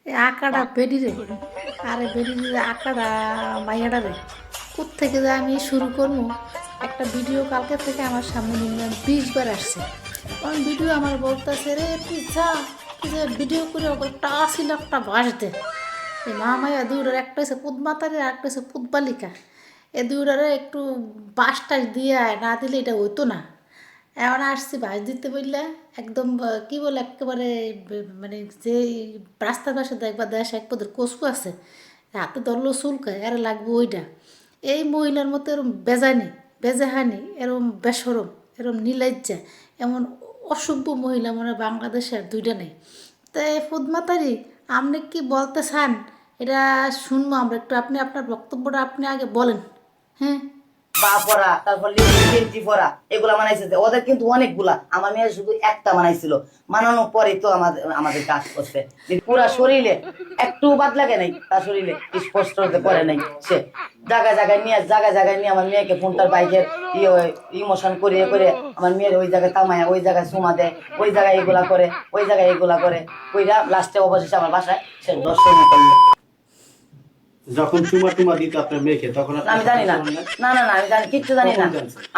এই আঁকাটা বেডি রে, আরে বেডি রে আঁকাটা মাইয়াটা রে, থেকে যে আমি শুরু করবো। একটা ভিডিও কালকে থেকে আমার সামনে মিনিমাম 20 বার আসছে। কারণ ভিডিও আমার বলতেছে রে তুই যা, তুই যে ভিডিও করে একটা আসিল একটা বাস দে। এই মা মাইয়া দুইটার একটা হচ্ছে পুদমাতারি আর একটা হচ্ছে পুদবালিকা। এ দুইটারে একটু বাস টাস দিয়ে না দিলে এটা হইতো না। এখন আসছি বাস দিতে বললে একদম কি বলে একেবারে মানে যে রাস্তার পাশে দেখবা দেশ এক পদের কচু আছে, হাতে ধরলো চুলকায় আর লাগবে ওইটা। এই মহিলার মতো এরম বেজানি বেজেহানি এরম বেসরম এরম নিলজ্জা এমন অসভ্য মহিলা মনে বাংলাদেশে আর দুইটা নেই। তাই ফুদমাতারি আপনি কি বলতে চান এটা শুনবো আমরা একটু। আপনি আপনার বক্তব্যটা আপনি আগে বলেন। হ্যাঁ, পা পরা, তারপর গেঞ্জি পরা, এগুলা বানাইছে। ওদের কিন্তু অনেকগুলা, আমার মেয়ে শুধু একটা বানাইছিল। মানানোর পরে তো আমাদের আমাদের কাজ করছে। পুরা শরীরে একটু বাদ লাগে নাই, তার শরীরে স্পষ্ট হতে পারে নাই। সে জায়গায় জায়গায় নিয়ে আমার মেয়েকে ফোনটার বাইকের ইমোশন করিয়ে করে আমার মেয়ের ওই জায়গায় তামায়, ওই জায়গায় সুমা দেয়, ওই জায়গায় এগুলা করে, ওই জায়গায় এগুলা করে, ওইটা লাস্টে অবশেষে আমার বাসায় সে দর্শন করলো। যখন চুমা টুমা দিত আপনার মেয়েকে তখন আমি জানি না, আমি জানি কিচ্ছু জানি না।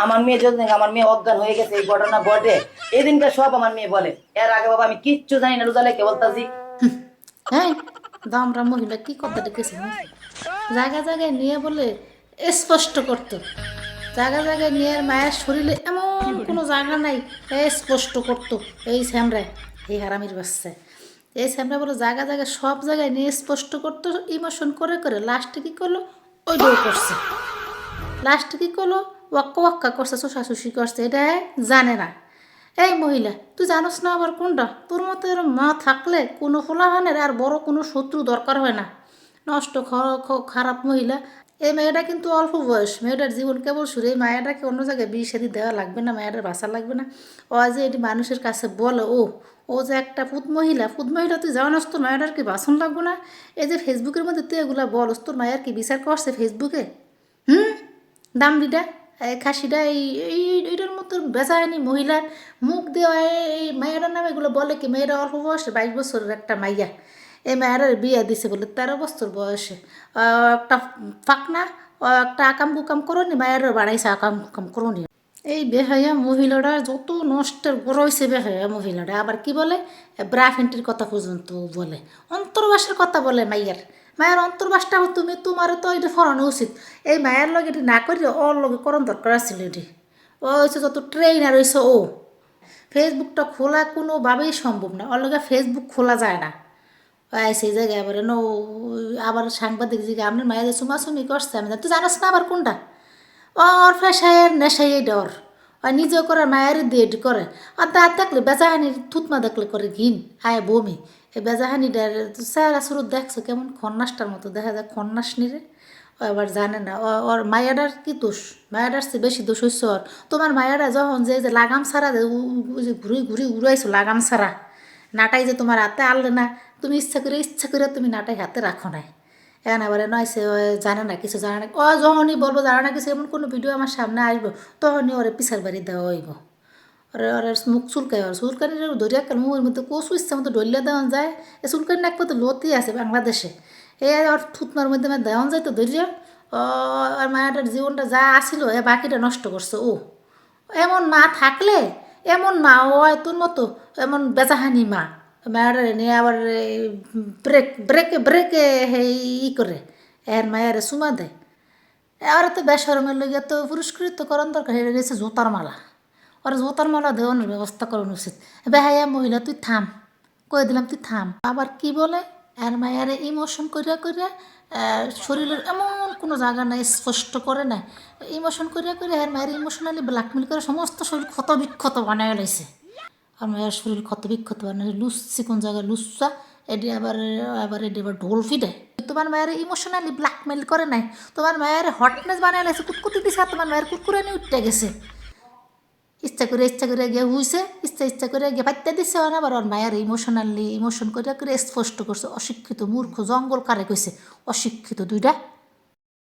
আমার মেয়ে যতদিন আমার মেয়ে অজ্ঞান হয়ে গেছে, এই ঘটনা ঘটে এই দিনটা সব আমার মেয়ে বলে। এর আগে বাবা আমি কিচ্ছু জানি না, রোজালে কে বলতাছি। হ্যাঁ, দামরা মহিলা কি কথা ডেকেছে জায়গা জায়গায় নিয়ে বলে স্পষ্ট করতো। জায়গায় নিয়ে মায়ের শরীরে এমন কোনো জায়গা নাই স্পষ্ট করতো। এই স্যামরায় এই হারামির বাচ্চা এই স্যামরা বলে জায়গায় সব জায়গায় নিয়ে স্পষ্ট করতো ইমোশন করে করে লাস্টে কী করলো ওইটাও করছে। লাস্টে কী করলো ওয়াক্কা ওয়াক্কা করছে, শোষাশুষি করছে, এটা জানে না। এই মহিলা তুই জানোস না আবার কোনটা, তোর মতো এরম মা থাকলে কোনো ফোলাহানের আর বড় কোনো শত্রু দরকার হয় না। নষ্ট খারাপ মহিলা। এই মেয়েটা কিন্তু অল্প বয়স, মেয়েটার জীবন কেবল শুরু। এই মায়াটাকে অন্য জায়গায় বিয়ে শাদী দেওয়া লাগবে না, মেয়েটার বাসা লাগবে না। ও যে এটি মানুষের কাছে বলে ও যে একটা পুত মহিলা তুই জানোস তোর মায়াটার কি বাসন লাগবে না। এই যে ফেসবুকের মধ্যে তুই এগুলা বলস, তোর মায়ের কি বিচার করছে ফেসবুকে? হুম, দামড়িটা এই খাসিটা এইটার মতো বেচায়নি মহিলার মুখ দেওয়া এই মায়েরার নামে এগুলো বলে কি? মেয়েরা অল্প বয়সে 22 বছরের একটা মাইয়া, এই মায়েরার বিয়ে দিছে বলে 13 বছর বয়সে। একটা ফাঁকনা একটা আকাম কুকাম করনি, মায়েরও বাড়াইছে আকাম কুকাম করনি। এই বেহায়া মহিলাটা যত নষ্টের বড় হয়েছে বেহায়া মহিলাটা। আবার কি বলে ব্রা ফ্যান্টির কথা পর্যন্ত বলে, অন্তর্বাসের কথা বলে মাইয়ার। মায়ের অন্তর্বাসটা তুমি তোমার তো এটা ফরানো উচিত। এই মায়ের লগে এটি না করি ওর লগে করণ দরকার আছিল। এটি ও হয়েছে যত ট্রেইনার হয়েছে ও। ফেসবুকটা খোলা কোনোভাবেই সম্ভব না, ওর লগে ফেসবুক খোলা যায় না। সেই জায়গায় আবার আবার সাংবাদিক জিগে আপনার মায়ের চুমাচুমি করছে, আমি তুই জানাস না আবার কোনটা? ওর ফেসায়ের নেশাই ডর আর নিজেও করে মায়ের দিয়ে করে। আর দাঁত দেখলে বেজাহানি থুতমা দেখলে করে ঘিন আয় বমি। এই বেজাহানিটার চেহারা শুরু দেখছো কেমন খন্নাসটার মতো দেখা যায়, খন্নাস নিরে। ও আবার জানে না ওর মায়াডার কি দোষ, মায়াডার চেয়ে বেশি দোষ হচ্ছে ওর। তোমার মায়াডা যখন যে লাগাম ছাড়া ঘুরি ঘুরি উড়াইছো লাগাম ছাড়া, নাটাই যে তোমার হাতে আনলে না, তুমি ইচ্ছা করে তুমি নাটাই হাতে রাখো নাই। এখন আবার নয় সে জানে না কিছু, জানে না। ও যখনই বলবো জানে না কিছু, এমন কোনো ভিডিও আমার সামনে আসবো তখনই ওরে পিছার বাড়ি দেওয়া হইব। ওরে মুখ চুলকায়, ওর চুলকানি ধরিয়া কেন মুখের মধ্যে কচু ইচ্ছা মতো ডলিয়া দেওয়া যায়। এই চুলকানি একমাত্র লতি আছে বাংলাদেশে, এ ওর থুতমার মধ্যে আমার দেওয়া যায় তো ধরিয়া। আর মায়াটার জীবনটা যা আসিল এ বাকিটা নষ্ট করছে ও। এমন মা থাকলে, এমন মা ও তোর মতো এমন বেচাহানি মা মায়ের নিয়ে আবার ব্রেকে ব্রেকে সেই করে এর মায়ের চুমা দেয়। এবার তো বেসরমের লইয়া তো পুরস্কৃত করণ দরকার, হেরে রয়েছে জোতার মালা। ওর জোতার মালা দেওয়ানোর ব্যবস্থা করানো উচিত। বেহাইয়া মহিলা তুই থাম, কয়ে দিলাম তুই থাম। আবার কি বলে এর মায়ের ইমোশন করিয়া করিয়া শরীরের এমন কোনো জায়গা নাই স্পষ্ট করে না, ইমোশন করিয়া করিয়া এর মায়ের ইমোশনালি ব্ল্যাকমেল করে সমস্ত শরীর ক্ষত বিক্ষত বানায় লাইছে। আর মায়ের শরীর ক্ষত বিক্ষত বানায় লুচ্ছি কোন জায়গায় লুচ্ছা। এটি আবার এটি আবার ঢোল ফিটে। তোমার মায়ের ইমোশনালি ব্ল্যাকমেল করে নাই, তোমার মায়ের হটনেস বানায় লাইছে, কুতকুতি দিছে, আর তোমার মায়ের কুতকুরানি উঠতে গেছে। ইচ্ছা করে গিয়ে হুইছে, ইচ্ছা করে গিয়ে পাইতে দিচ্ছে। আবার ওর মায়ের ইমোশনালি ইমোশন করে করে স্পষ্ট করছে। অশিক্ষিত মূর্খ জঙ্গল কারে কইছে অশিক্ষিত দুইটা।